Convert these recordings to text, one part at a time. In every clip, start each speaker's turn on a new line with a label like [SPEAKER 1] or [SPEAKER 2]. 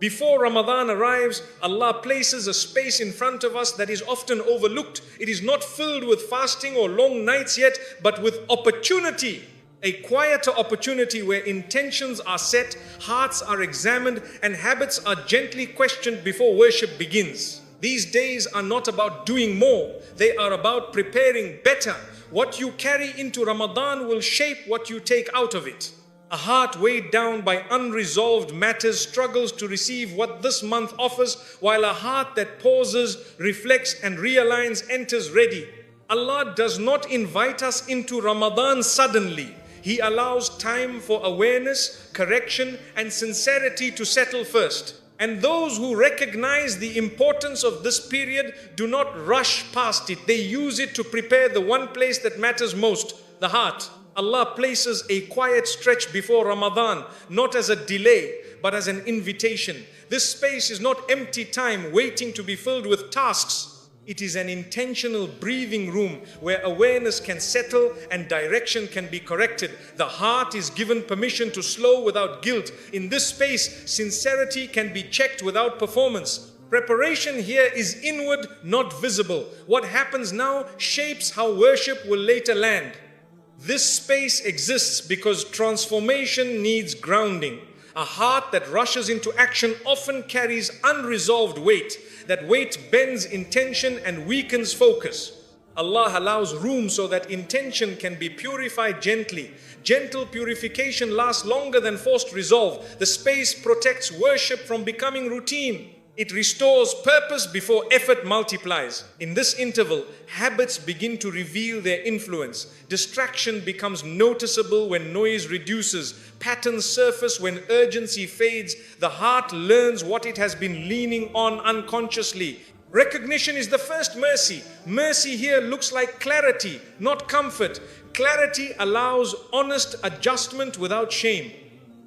[SPEAKER 1] Before Ramadan arrives, Allah places a space in front of us that is often overlooked. It is not filled with fasting or long nights yet, but with opportunity. A quieter opportunity where intentions are set, hearts are examined, and habits are gently questioned before worship begins. These days are not about doing more. They are about preparing better. What you carry into Ramadan will shape what you take out of it. A heart weighed down by unresolved matters struggles to receive what this month offers, while a heart that pauses, reflects, and realigns enters ready. Allah does not invite us into Ramadan suddenly. He allows time for awareness, correction, and sincerity to settle first. And those who recognize the importance of this period do not rush past it. They use it to prepare the one place that matters most, the heart. Allah places a quiet stretch before Ramadan, not as a delay, but as an invitation. This space is not empty time waiting to be filled with tasks. It is an intentional breathing room where awareness can settle and direction can be corrected. The heart is given permission to slow without guilt. In this space, sincerity can be checked without performance. Preparation here is inward, not visible. What happens now shapes how worship will later land. This space exists because transformation needs grounding. A heart that rushes into action often carries unresolved weight. That weight bends intention and weakens focus. Allah allows room so that intention can be purified gently. Gentle purification lasts longer than forced resolve. The space protects worship from becoming routine. It restores purpose before effort multiplies. In this interval, habits begin to reveal their influence. Distraction becomes noticeable when noise reduces. Patterns surface when urgency fades. The heart learns what it has been leaning on unconsciously. Recognition is the first mercy. Mercy here looks like clarity, not comfort. Clarity allows honest adjustment without shame.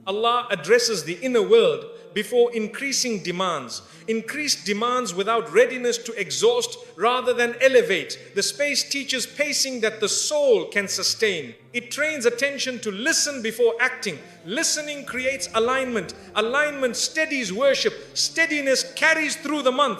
[SPEAKER 1] Allah addresses the inner world before increasing demands. Increased demands without readiness to exhaust rather than elevate. The space teaches pacing that the soul can sustain. It trains attention to listen before acting. Listening creates alignment. Alignment steadies worship. Steadiness carries through the month.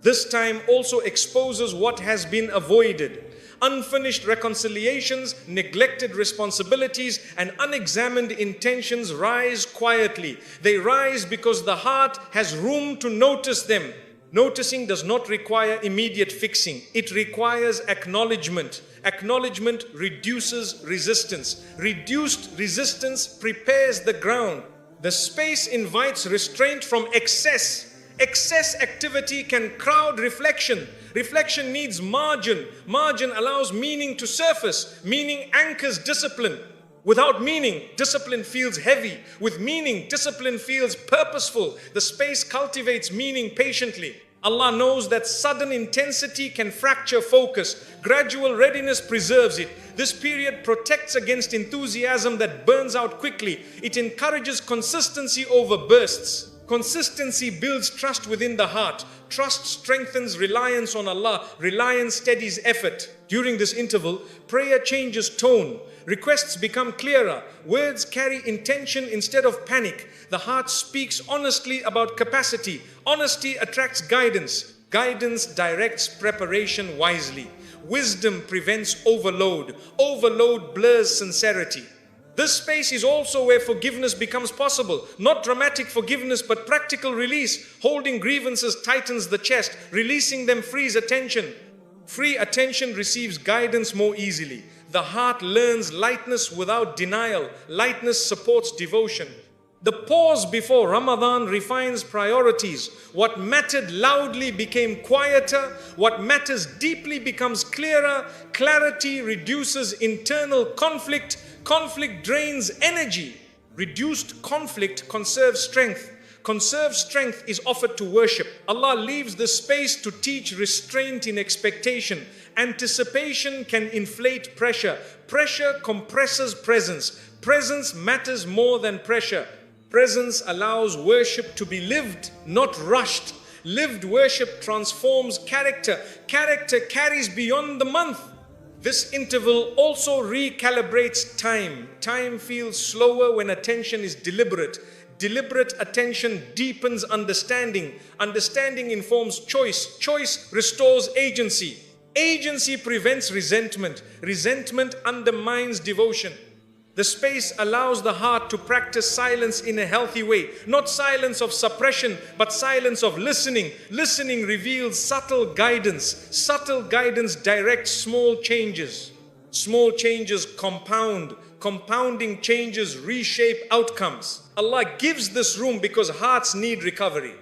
[SPEAKER 1] This time also exposes what has been avoided. Unfinished reconciliations, neglected responsibilities, and unexamined intentions rise quietly. They rise because the heart has room to notice them. Noticing does not require immediate fixing. It requires acknowledgement. Acknowledgement reduces resistance. Reduced resistance prepares the ground. The space invites restraint from excess. Excess activity can crowd reflection. Reflection needs margin. Margin allows meaning to surface. Meaning anchors discipline. Without meaning, discipline feels heavy. With meaning, discipline feels purposeful. The space cultivates meaning patiently. Allah knows that sudden intensity can fracture focus. Gradual readiness preserves it. This period protects against enthusiasm that burns out quickly. It encourages consistency over bursts. Consistency builds trust within the heart. Trust strengthens reliance on Allah. Reliance steadies effort. During this interval, prayer changes tone. Requests become clearer. Words carry intention instead of panic. The heart speaks honestly about capacity. Honesty attracts guidance. Guidance directs preparation wisely. Wisdom prevents overload. Overload blurs sincerity. This space is also where forgiveness becomes possible. Not dramatic forgiveness, but practical release. Holding grievances tightens the chest. Releasing them frees attention. Free attention receives guidance more easily. The heart learns lightness without denial. Lightness supports devotion. The pause before Ramadan refines priorities. What mattered loudly became quieter. What matters deeply becomes clearer. Clarity reduces internal conflict. Conflict drains energy. Reduced conflict conserves strength. Conserved strength is offered to worship. Allah leaves the space to teach restraint in expectation. Anticipation can inflate pressure. Pressure compresses presence. Presence matters more than pressure. Presence allows worship to be lived, not rushed. Lived worship transforms character. Character carries beyond the month. This interval also recalibrates time. Time feels slower when attention is deliberate. Deliberate attention deepens understanding. Understanding informs choice. Choice restores agency. Agency prevents resentment. Resentment undermines devotion. The space allows the heart to practice silence in a healthy way. Not silence of suppression, but silence of listening. Listening reveals subtle guidance. Subtle guidance directs small changes. Small changes compound. Compounding changes reshape outcomes. Allah gives this room because hearts need recovery.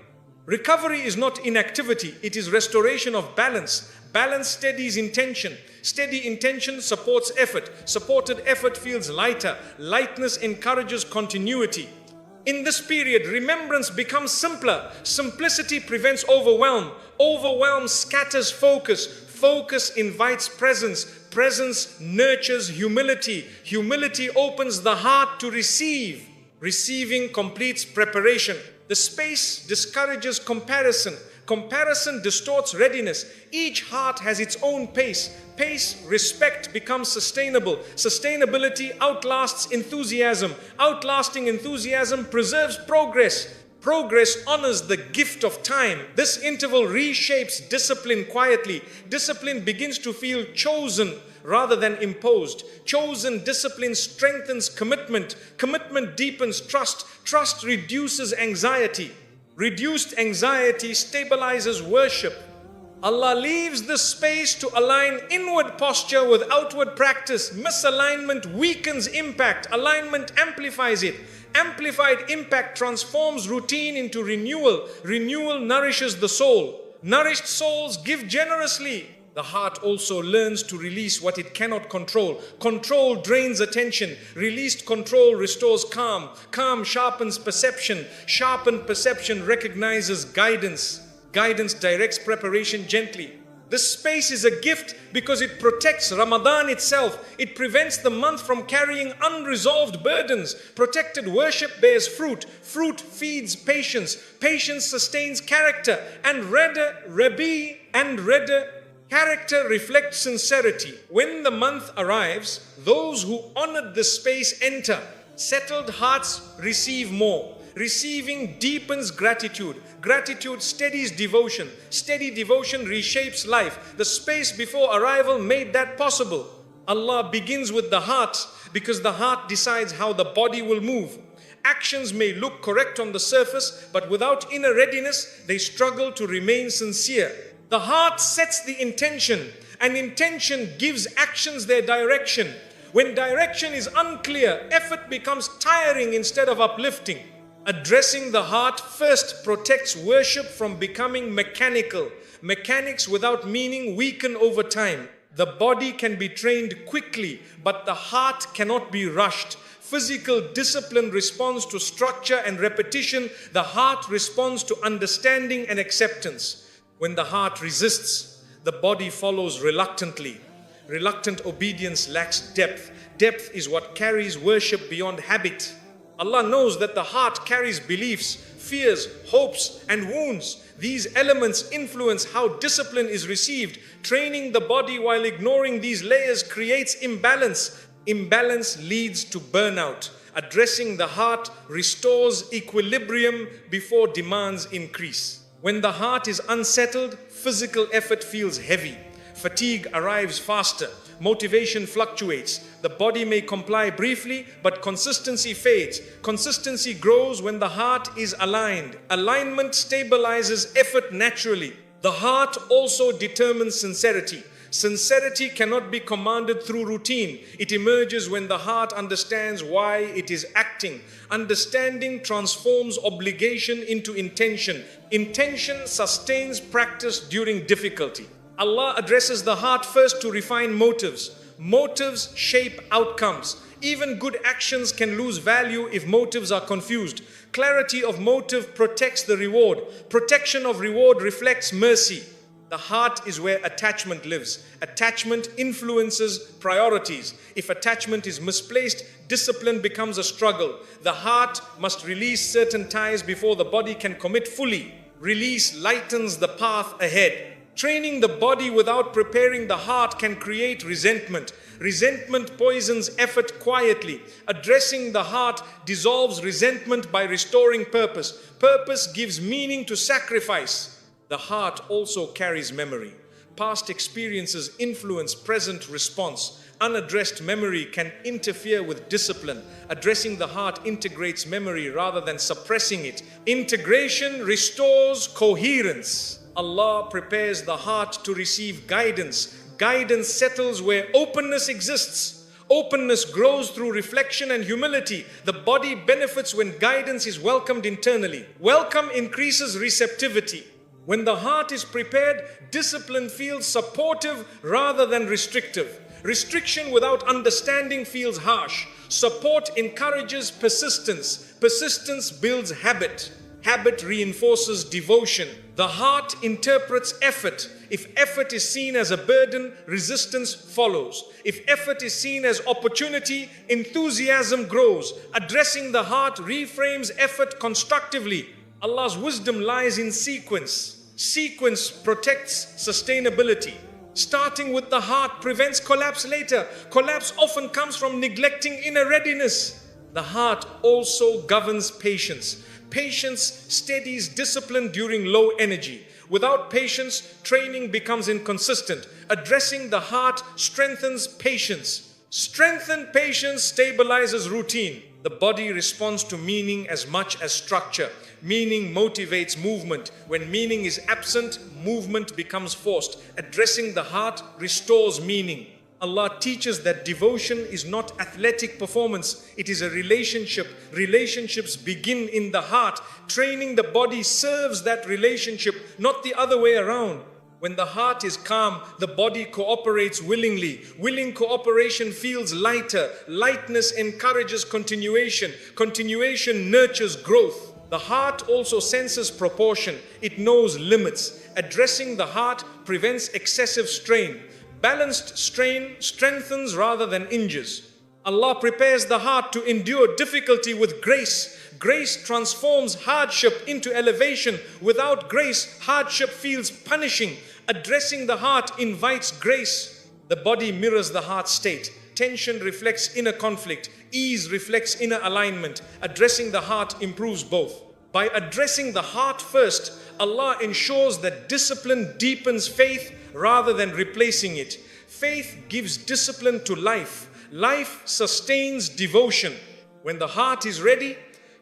[SPEAKER 1] Recovery is not inactivity, it is restoration of balance. Balance steadies intention. Steady intention supports effort. Supported effort feels lighter. Lightness encourages continuity. In this period, remembrance becomes simpler. Simplicity prevents overwhelm. Overwhelm scatters focus. Focus invites presence. Presence nurtures humility. Humility opens the heart to receive. Receiving completes preparation. The space discourages comparison. Comparison distorts readiness. Each heart has its own pace. Pace, respect becomes sustainable. Sustainability outlasts enthusiasm. Outlasting enthusiasm preserves progress. Progress honors the gift of time. This interval reshapes discipline quietly. Discipline begins to feel chosen rather than imposed. Chosen discipline strengthens commitment. Commitment deepens trust. Trust reduces anxiety. Reduced anxiety stabilizes worship. Allah leaves this space to align inward posture with outward practice. Misalignment weakens impact. Alignment amplifies it. Amplified impact transforms routine into renewal. Renewal nourishes the soul. Nourished souls give generously. The heart also learns to release what it cannot control. Control drains attention. Released control restores calm. Calm sharpens perception. Sharpened perception recognizes guidance. Guidance directs preparation gently. This space is a gift because it protects Ramadan itself. It prevents the month from carrying unresolved burdens. Protected worship bears fruit. Fruit feeds patience. Patience sustains character. And character reflects sincerity. When the month arrives, those who honored the space enter. Settled hearts receive more. Receiving deepens gratitude. Gratitude steadies devotion. Steady devotion reshapes life. The space before arrival made that possible. Allah begins with the heart because the heart decides how the body will move. Actions may look correct on the surface, but without inner readiness, they struggle to remain sincere. The heart sets the intention, and intention gives actions their direction. When direction is unclear, effort becomes tiring instead of uplifting. Addressing the heart first protects worship from becoming mechanical. Mechanics without meaning weaken over time. The body can be trained quickly, but the heart cannot be rushed. Physical discipline responds to structure and repetition. The heart responds to understanding and acceptance. When the heart resists, the body follows reluctantly. Reluctant obedience lacks depth. Depth is what carries worship beyond habit. Allah knows that the heart carries beliefs, fears, hopes, and wounds. These elements influence how discipline is received. Training the body while ignoring these layers creates imbalance. Imbalance leads to burnout. Addressing the heart restores equilibrium before demands increase. When the heart is unsettled, physical effort feels heavy. Fatigue arrives faster. Motivation fluctuates. The body may comply briefly, but consistency fades. Consistency grows when the heart is aligned. Alignment stabilizes effort naturally. The heart also determines sincerity. Sincerity cannot be commanded through routine. It emerges when the heart understands why it is acting. Understanding transforms obligation into intention. Intention sustains practice during difficulty. Allah addresses the heart first to refine motives. Motives shape outcomes. Even good actions can lose value if motives are confused. Clarity of motive protects the reward. Protection of reward reflects mercy. The heart is where attachment lives. Attachment influences priorities. If attachment is misplaced, discipline becomes a struggle. The heart must release certain ties before the body can commit fully. Release lightens the path ahead. Training the body without preparing the heart can create resentment. Resentment poisons effort quietly. Addressing the heart dissolves resentment by restoring purpose. Purpose gives meaning to sacrifice. The heart also carries memory. Past experiences influence present response. Unaddressed memory can interfere with discipline. Addressing the heart integrates memory rather than suppressing it. Integration restores coherence. Allah prepares the heart to receive guidance. Guidance settles where openness exists. Openness grows through reflection and humility. The body benefits when guidance is welcomed internally. Welcome increases receptivity. When the heart is prepared, discipline feels supportive rather than restrictive. Restriction without understanding feels harsh. Support encourages persistence. Persistence builds habit. Habit reinforces devotion. The heart interprets effort. If effort is seen as a burden, resistance follows. If effort is seen as opportunity, enthusiasm grows. Addressing the heart reframes effort constructively. Allah's wisdom lies in sequence. Sequence protects sustainability. Starting with the heart prevents collapse later. Collapse often comes from neglecting inner readiness. The heart also governs patience. Patience steadies discipline during low energy. Without patience, training becomes inconsistent. Addressing the heart strengthens patience. Strengthened patience stabilizes routine. The body responds to meaning as much as structure. Meaning motivates movement. When meaning is absent, movement becomes forced. Addressing the heart restores meaning. Allah teaches that devotion is not athletic performance, it is a relationship. Relationships begin in the heart. Training the body serves that relationship, not the other way around. When the heart is calm, the body cooperates willingly. Willing cooperation feels lighter. Lightness encourages continuation. Continuation nurtures growth. The heart also senses proportion. It knows limits. Addressing the heart prevents excessive strain. Balanced strain strengthens rather than injures. Allah prepares the heart to endure difficulty with grace. Grace transforms hardship into elevation. Without grace, hardship feels punishing. Addressing the heart invites grace. The body mirrors the heart state. Tension reflects inner conflict. Ease reflects inner alignment. Addressing the heart improves both. By addressing the heart first, Allah ensures that discipline deepens faith rather than replacing it. Faith gives discipline to life. Life sustains devotion. When the heart is ready,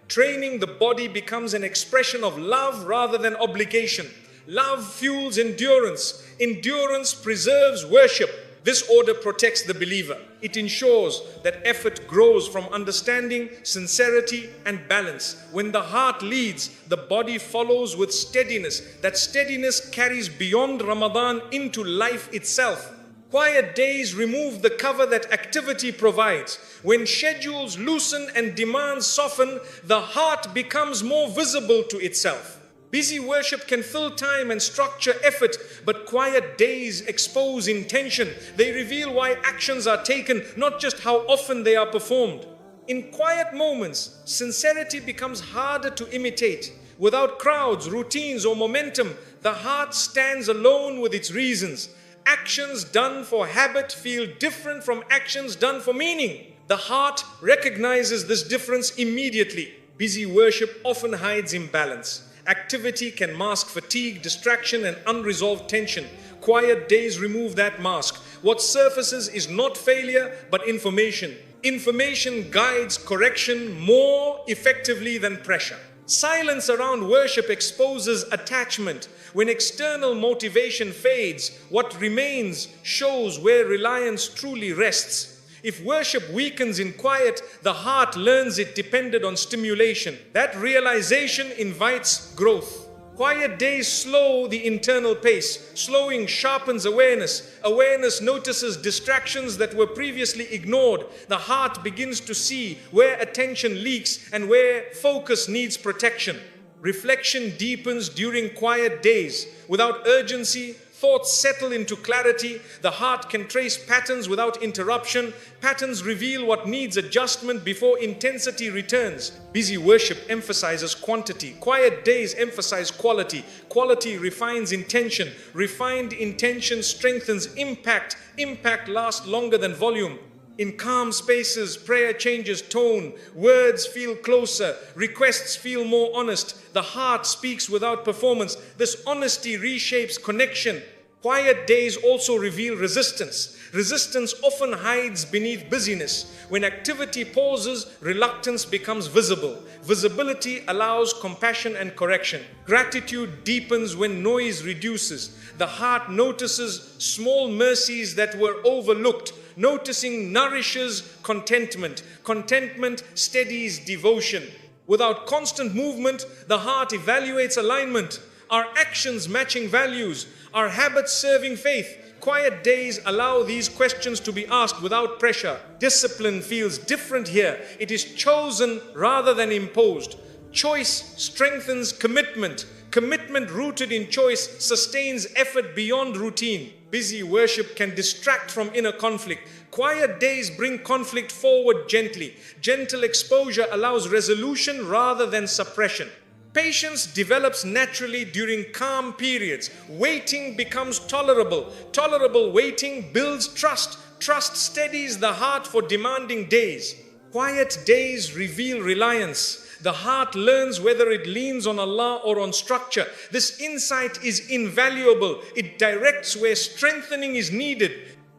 [SPEAKER 1] training the body becomes an expression of love rather than obligation. Love fuels endurance. Endurance preserves worship. This order protects the believer. It ensures that effort grows from understanding, sincerity, and balance. When the heart leads, the body follows with steadiness. That steadiness carries beyond Ramadan into life itself. Quiet days remove the cover that activity provides. When schedules loosen and demands soften, the heart becomes more visible to itself. Busy worship can fill time and structure effort, but quiet days expose intention. They reveal why actions are taken, not just how often they are performed. In quiet moments, sincerity becomes harder to imitate. Without crowds, routines, or momentum, the heart stands alone with its reasons. Actions done for habit feel different from actions done for meaning. The heart recognizes this difference immediately. Busy worship often hides imbalance. Activity can mask fatigue, distraction, and unresolved tension. Quiet days remove that mask. What surfaces is not failure, but information. Information guides correction more effectively than pressure. Silence around worship exposes attachment. When external motivation fades, what remains shows where reliance truly rests. If worship weakens in quiet, the heart learns it depended on stimulation. That realization invites growth. Quiet days slow the internal pace. Slowing sharpens awareness. Awareness notices distractions that were previously ignored. The heart begins to see where attention leaks and where focus needs protection. Reflection deepens during quiet days. Without urgency, Thoughts settle into clarity. The heart can trace patterns without interruption. Patterns reveal what needs adjustment before intensity returns. Busy worship emphasizes quantity. Quiet days emphasize quality. Quality refines intention. Refined intention strengthens impact. Impact lasts longer than volume. In calm spaces, prayer changes tone, words feel closer, requests feel more honest, the heart speaks without performance. This honesty reshapes connection. Quiet days also reveal resistance. Resistance often hides beneath busyness. When activity pauses, reluctance becomes visible. Visibility allows compassion and correction. Gratitude deepens when noise reduces. The heart notices small mercies that were overlooked. Noticing nourishes contentment. Contentment steadies devotion. Without constant movement, the heart evaluates alignment. Are actions matching values? Are habits serving faith? Quiet days allow these questions to be asked without pressure. Discipline feels different here. It is chosen rather than imposed. Choice strengthens commitment. Commitment rooted in choice sustains effort beyond routine. Busy worship can distract from inner conflict. Quiet days bring conflict forward gently. Gentle exposure allows resolution rather than suppression. Patience develops naturally during calm periods. Waiting becomes tolerable. Tolerable waiting builds trust. Trust steadies the heart for demanding days. Quiet days reveal reliance. The heart learns whether it leans on Allah or on structure. This insight is invaluable. It directs where strengthening is needed.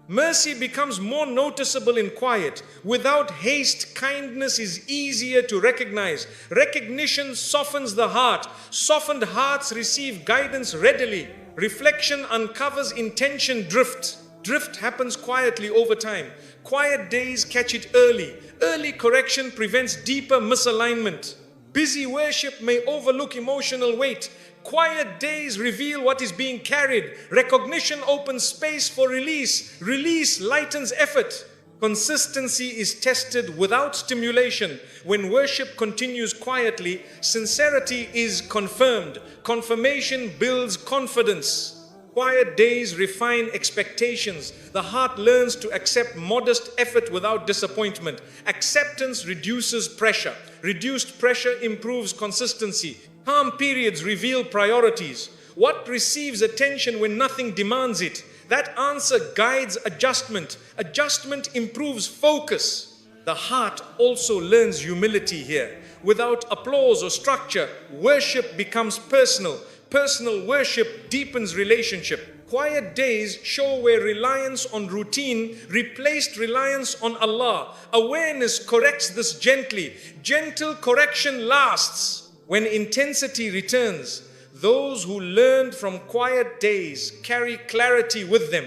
[SPEAKER 1] Mercy becomes more noticeable in quiet. Without haste, kindness is easier to recognize. Recognition softens the heart. Softened hearts receive guidance readily. Reflection uncovers intention drift. Drift happens quietly over time. Quiet days catch it early. Early correction prevents deeper misalignment. Busy worship may overlook emotional weight. Quiet days reveal what is being carried. Recognition opens space for release. Release lightens effort. Consistency is tested without stimulation. When worship continues quietly, sincerity is confirmed. Confirmation builds confidence. Quiet days refine expectations. The heart learns to accept modest effort without disappointment. Acceptance reduces pressure. Reduced pressure improves consistency. Calm periods reveal priorities. What receives attention when nothing demands it? That answer guides adjustment. Adjustment improves focus. The heart also learns humility here. Without applause or structure, worship becomes personal. Personal worship deepens relationship. Quiet days show where reliance on routine replaced reliance on Allah. Awareness corrects this gently. Gentle correction lasts. When intensity returns, those who learned from quiet days carry clarity with them.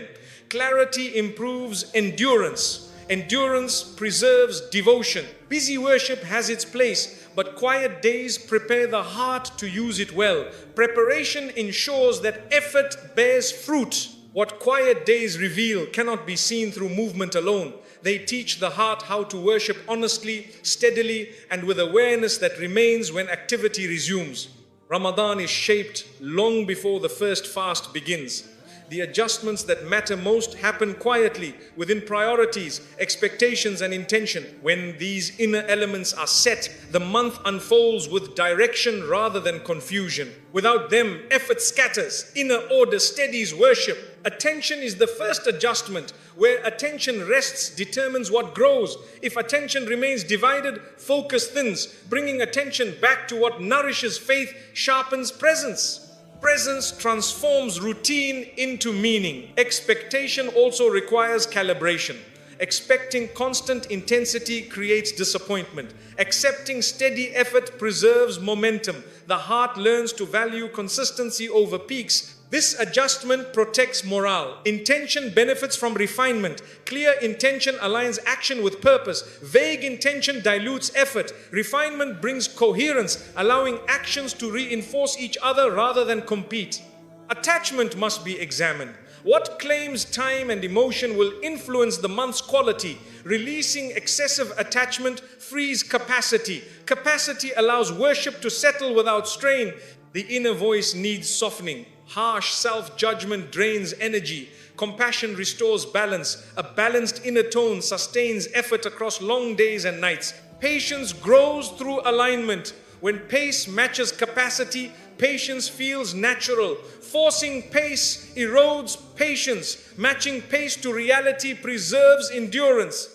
[SPEAKER 1] Clarity improves endurance. Endurance preserves devotion. Busy worship has its place, but quiet days prepare the heart to use it well. Preparation ensures that effort bears fruit. What quiet days reveal cannot be seen through movement alone. They teach the heart how to worship honestly, steadily, and with awareness that remains when activity resumes. Ramadan is shaped long before the first fast begins. The adjustments that matter most happen quietly within priorities, expectations, and intention. When these inner elements are set, the month unfolds with direction rather than confusion. Without them, effort scatters. Inner order steadies worship. Attention is the first adjustment. Where attention rests determines what grows. If attention remains divided, focus thins. Bringing attention back to what nourishes faith sharpens presence. Presence transforms routine into meaning. Expectation also requires calibration. Expecting constant intensity creates disappointment. Accepting steady effort preserves momentum. The heart learns to value consistency over peaks. This adjustment protects morale. Intention benefits from refinement. Clear intention aligns action with purpose. Vague intention dilutes effort. Refinement brings coherence, allowing actions to reinforce each other rather than compete. Attachment must be examined. What claims time and emotion will influence the month's quality. Releasing excessive attachment frees capacity. Capacity allows worship to settle without strain. The inner voice needs softening. Harsh self-judgment drains energy. Compassion restores balance. A balanced inner tone sustains effort across long days and nights. Patience grows through alignment. When pace matches capacity, patience feels natural. Forcing pace erodes patience. Matching pace to reality preserves endurance.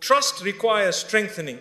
[SPEAKER 1] Trust requires strengthening.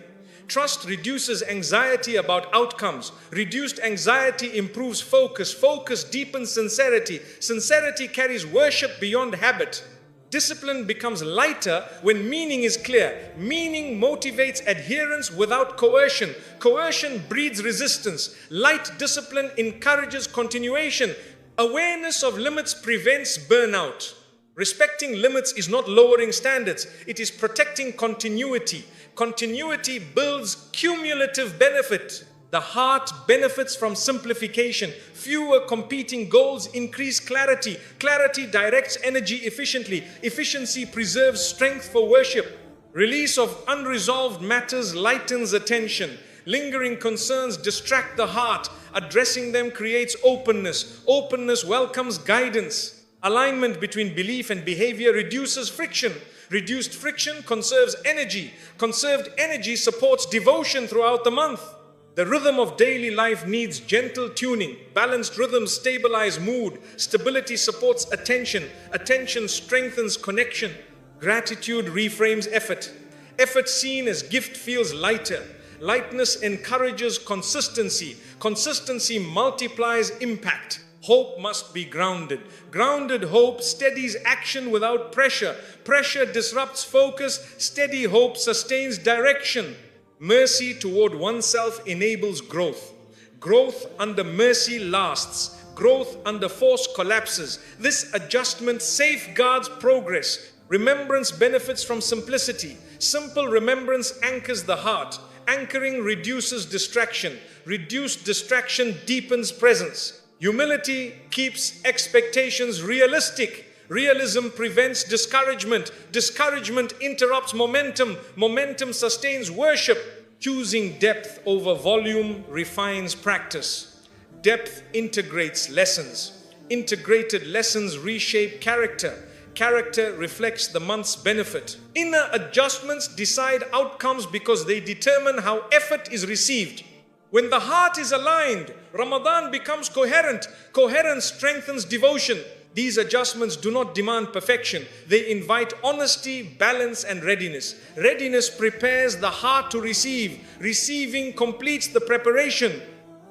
[SPEAKER 1] Trust reduces anxiety about outcomes. Reduced anxiety improves focus. Focus deepens sincerity. Sincerity carries worship beyond habit. Discipline becomes lighter when meaning is clear. Meaning motivates adherence without coercion. Coercion breeds resistance. Light discipline encourages continuation. Awareness of limits prevents burnout. Respecting limits is not lowering standards. It is protecting continuity. Continuity builds cumulative benefit. The heart benefits from simplification. Fewer competing goals increase clarity. Clarity directs energy efficiently. Efficiency preserves strength for worship. Release of unresolved matters lightens attention. Lingering concerns distract the heart. Addressing them creates openness. Openness welcomes guidance. Alignment between belief and behavior reduces friction. Reduced friction conserves energy. Conserved energy supports devotion throughout the month. The rhythm of daily life needs gentle tuning. Balanced rhythms stabilize mood. Stability supports attention. Attention strengthens connection. Gratitude reframes effort. Effort seen as gift feels lighter. Lightness encourages consistency. Consistency multiplies impact. Hope must be grounded. Grounded hope steadies action without pressure. Pressure disrupts focus. Steady hope sustains direction. Mercy toward oneself enables growth. Growth under mercy lasts. Growth under force collapses. This adjustment safeguards progress. Remembrance benefits from simplicity. Simple remembrance anchors the heart. Anchoring reduces distraction. Reduced distraction deepens presence. Humility keeps expectations realistic. Realism prevents discouragement. Discouragement interrupts momentum. Momentum sustains worship. Choosing depth over volume refines practice. Depth integrates lessons. Integrated lessons reshape character. Character reflects the month's benefit. Inner adjustments decide outcomes because they determine how effort is received. When the heart is aligned, Ramadan becomes coherent. Coherence strengthens devotion. These adjustments do not demand perfection. They invite honesty, balance, and readiness. Readiness prepares the heart to receive. Receiving completes the preparation.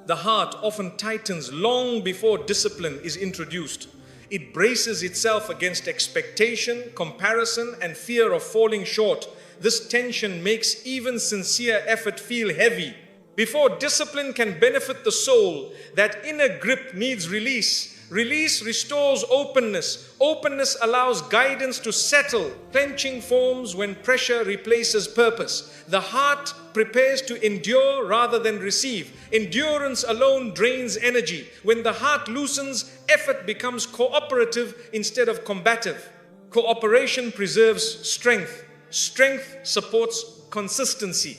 [SPEAKER 1] The heart often tightens long before discipline is introduced. It braces itself against expectation, comparison, and fear of falling short. This tension makes even sincere effort feel heavy. Before discipline can benefit the soul, that inner grip needs release. Release restores openness. Openness allows guidance to settle. Clenching forms when pressure replaces purpose. The heart prepares to endure rather than receive. Endurance alone drains energy. When the heart loosens, effort becomes cooperative instead of combative. Cooperation preserves strength. Strength supports consistency.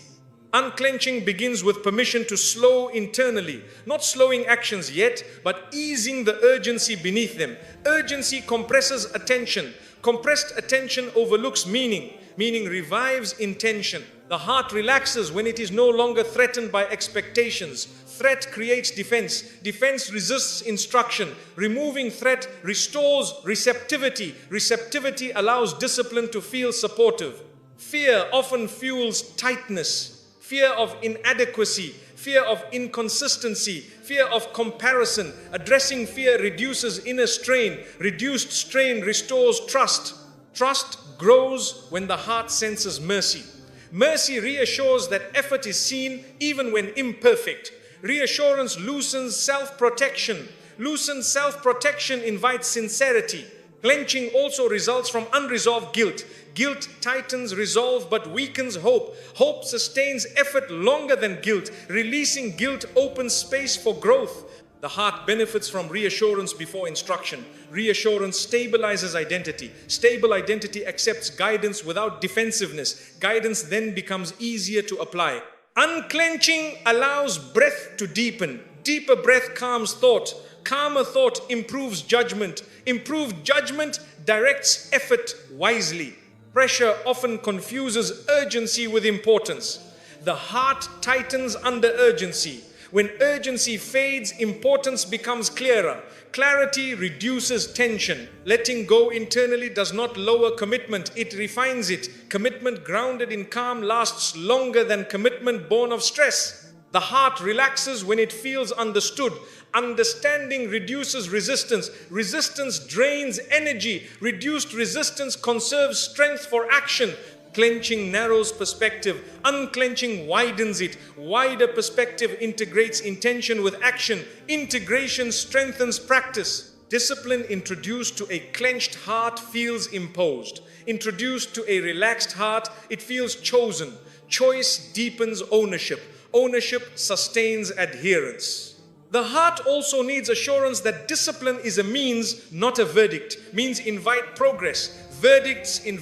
[SPEAKER 1] Unclenching begins with permission to slow internally, not slowing actions yet, but easing the urgency beneath them. Urgency compresses attention. Compressed attention overlooks meaning. Meaning revives intention. The heart relaxes when it is no longer threatened by expectations. Threat creates defense. Defense resists instruction. Removing threat restores receptivity. Receptivity allows discipline to feel supportive. Fear often fuels tightness. Fear of inadequacy, fear of inconsistency, fear of comparison. Addressing fear reduces inner strain. Reduced strain restores trust. Trust grows when the heart senses mercy. Mercy reassures that effort is seen even when imperfect. Reassurance loosens self-protection. Loosened self-protection invites sincerity. Clenching also results from unresolved guilt. Guilt tightens resolve but weakens hope. Hope sustains effort longer than guilt. Releasing guilt opens space for growth. The heart benefits from reassurance before instruction. Reassurance stabilizes identity. Stable identity accepts guidance without defensiveness. Guidance then becomes easier to apply. Unclenching allows breath to deepen. Deeper breath calms thought. Calmer thought improves judgment. Improved judgment directs effort wisely. Pressure often confuses urgency with importance. The heart tightens under urgency. When urgency fades, importance becomes clearer. Clarity reduces tension. Letting go internally does not lower commitment, it refines it. Commitment grounded in calm lasts longer than commitment born of stress. The heart relaxes when it feels understood. Understanding reduces resistance. Resistance drains energy. Reduced resistance conserves strength for action. Clenching narrows perspective. Unclenching widens it. Wider perspective integrates intention with action. Integration strengthens practice. Discipline introduced to a clenched heart feels imposed. Introduced to a relaxed heart, it feels chosen. Choice deepens ownership. Ownership sustains adherence. The heart also needs assurance that discipline is a means, not a verdict. Means invite progress. Verdicts invite